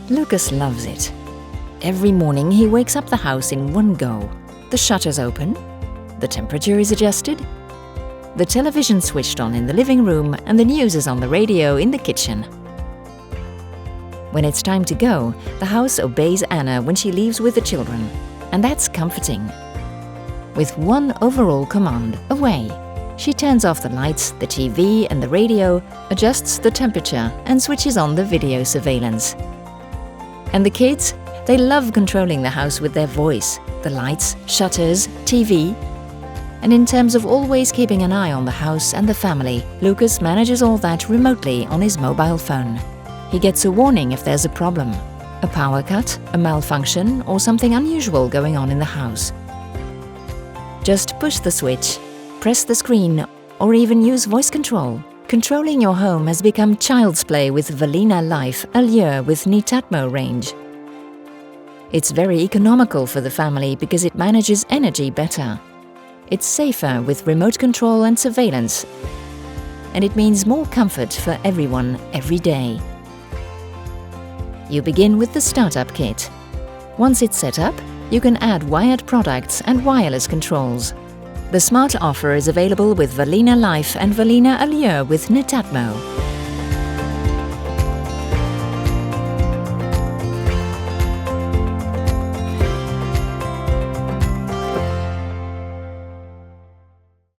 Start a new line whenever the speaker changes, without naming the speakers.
Lucas loves it. Every morning he wakes up the house in one go. The shutters open, the temperature is adjusted, the television switched on in the living room, and the news is on the radio in the kitchen. When it's time to go, the house obeys Anna when she leaves with the children, and that's comforting. With one overall command, away, she turns off the lights, the TV and the radio, adjusts the temperature and switches on the video surveillance. And the kids? They love controlling the house with their voice, the lights, shutters, TV. And in terms of always keeping an eye on the house and the family, Lucas manages all that remotely on his mobile phone. He gets a warning if there's a problem, a power cut, a malfunction, or something unusual going on in the house. Just push the switch, press the screen, or even use voice control. Controlling your home has become child's play with Valena Life Allure with Netatmo range. It's very economical for the family because it manages energy better. It's safer with remote control and surveillance. And it means more comfort for everyone every day. You begin with the startup kit. Once it's set up, you can add wired products and wireless controls. The smart offer is available with Valena Life and Valena Allure with Netatmo.